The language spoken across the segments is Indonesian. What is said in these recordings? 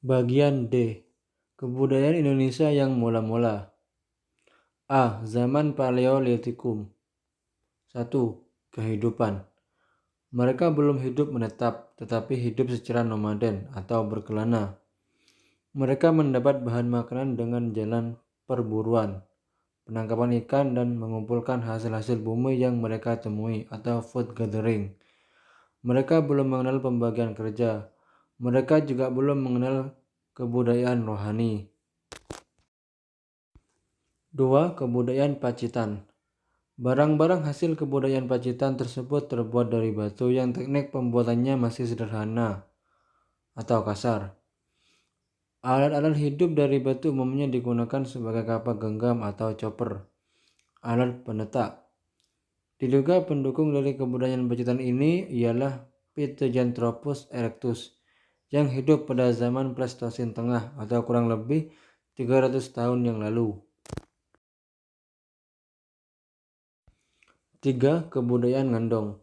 Bagian D. Kebudayaan Indonesia yang mula-mula. A. Zaman Paleolitikum. 1. Kehidupan. Mereka belum hidup menetap, tetapi hidup secara nomaden atau berkelana. Mereka mendapat bahan makanan dengan jalan perburuan, penangkapan ikan, dan mengumpulkan hasil-hasil bumi yang mereka temui atau food gathering. Mereka belum mengenal pembagian kerja. Mereka juga belum mengenal kebudayaan rohani. 2. Kebudayaan Pacitan. Barang-barang hasil kebudayaan Pacitan tersebut terbuat dari batu yang teknik pembuatannya masih sederhana atau kasar. Alat-alat hidup dari batu umumnya digunakan sebagai kapak genggam atau chopper, alat penetak. Diduga pendukung dari kebudayaan Pacitan ini ialah Pithecanthropus erectus yang hidup pada zaman Pleistosen Tengah atau kurang lebih 300 tahun yang lalu. 3. Kebudayaan Ngandong.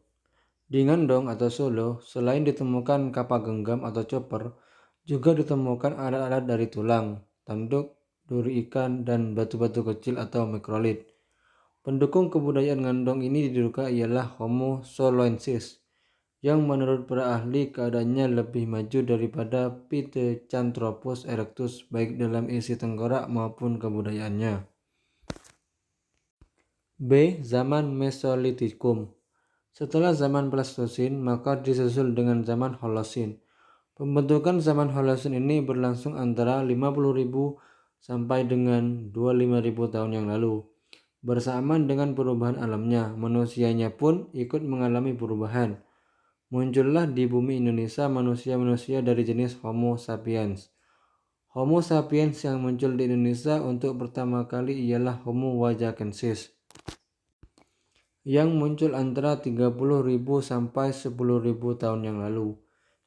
Di Ngandong atau Solo, selain ditemukan kapak genggam atau chopper, juga ditemukan alat-alat dari tulang, tanduk, duri ikan, dan batu-batu kecil atau mikrolit. Pendukung kebudayaan Ngandong ini diduga ialah Homo soloensis, yang menurut para ahli keadaannya lebih maju daripada Pithecanthropus erectus baik dalam isi tengkorak maupun kebudayaannya. B. Zaman Mesolitikum. Setelah zaman Pleistosen, maka disusul dengan zaman Holosin. Pembentukan zaman Holosin ini berlangsung antara 50.000 sampai dengan 25.000 tahun yang lalu. Bersamaan dengan perubahan alamnya, manusianya pun ikut mengalami perubahan. Muncullah di bumi Indonesia manusia-manusia dari jenis Homo sapiens. Homo sapiens yang muncul di Indonesia untuk pertama kali ialah Homo wajakensis, yang muncul antara 30.000 sampai 10.000 tahun yang lalu.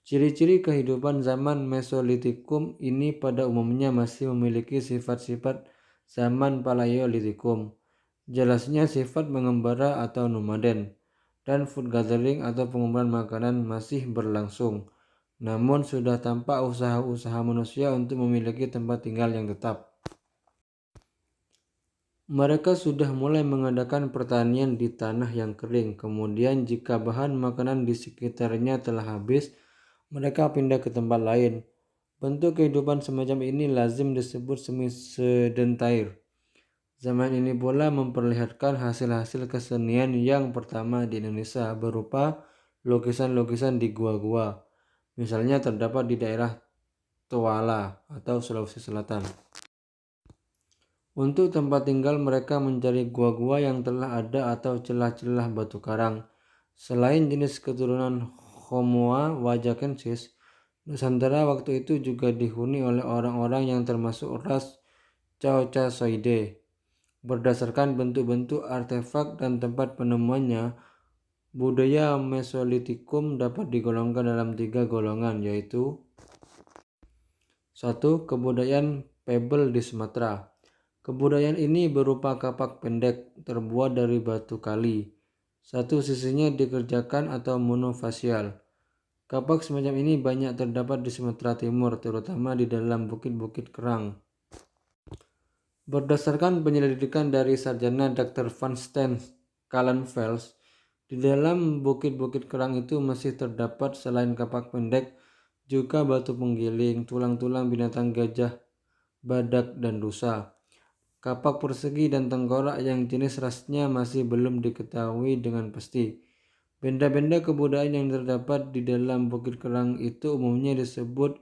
Ciri-ciri kehidupan zaman Mesolitikum ini pada umumnya masih memiliki sifat-sifat zaman Paleolitikum. Jelasnya sifat mengembara atau nomaden, dan food gathering atau pengumpulan makanan masih berlangsung. Namun sudah tampak usaha-usaha manusia untuk memiliki tempat tinggal yang tetap. Mereka sudah mulai mengadakan pertanian di tanah yang kering. Kemudian jika bahan makanan di sekitarnya telah habis, mereka pindah ke tempat lain. Bentuk kehidupan semacam ini lazim disebut semi-sedentair. Zaman ini pula memperlihatkan hasil-hasil kesenian yang pertama di Indonesia berupa lukisan-lukisan di gua-gua. Misalnya terdapat di daerah Toala atau Sulawesi Selatan. Untuk tempat tinggal mereka mencari gua-gua yang telah ada atau celah-celah batu karang. Selain jenis keturunan Homo wajakensis, Nusantara waktu itu juga dihuni oleh orang-orang yang termasuk ras Caucasoide. Berdasarkan bentuk-bentuk artefak dan tempat penemuannya, budaya Mesolitikum dapat digolongkan dalam 3 golongan, yaitu 1. Kebudayaan Pebble di Sumatera. Kebudayaan ini berupa kapak pendek terbuat dari batu kali. Satu sisinya dikerjakan atau monofasial. Kapak semacam ini banyak terdapat di Sumatera Timur, terutama di dalam bukit-bukit kerang. Berdasarkan penyelidikan dari Sarjana Dr. Van Steen Kallenfels, di dalam bukit-bukit kerang itu masih terdapat selain kapak pendek, juga batu penggiling, tulang-tulang binatang gajah, badak, dan rusa. Kapak persegi dan tengkorak yang jenis rasnya masih belum diketahui dengan pasti. Benda-benda kebudayaan yang terdapat di dalam bukit kerang itu umumnya disebut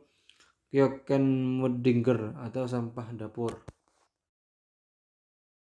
Kyokenmuddingur atau sampah dapur.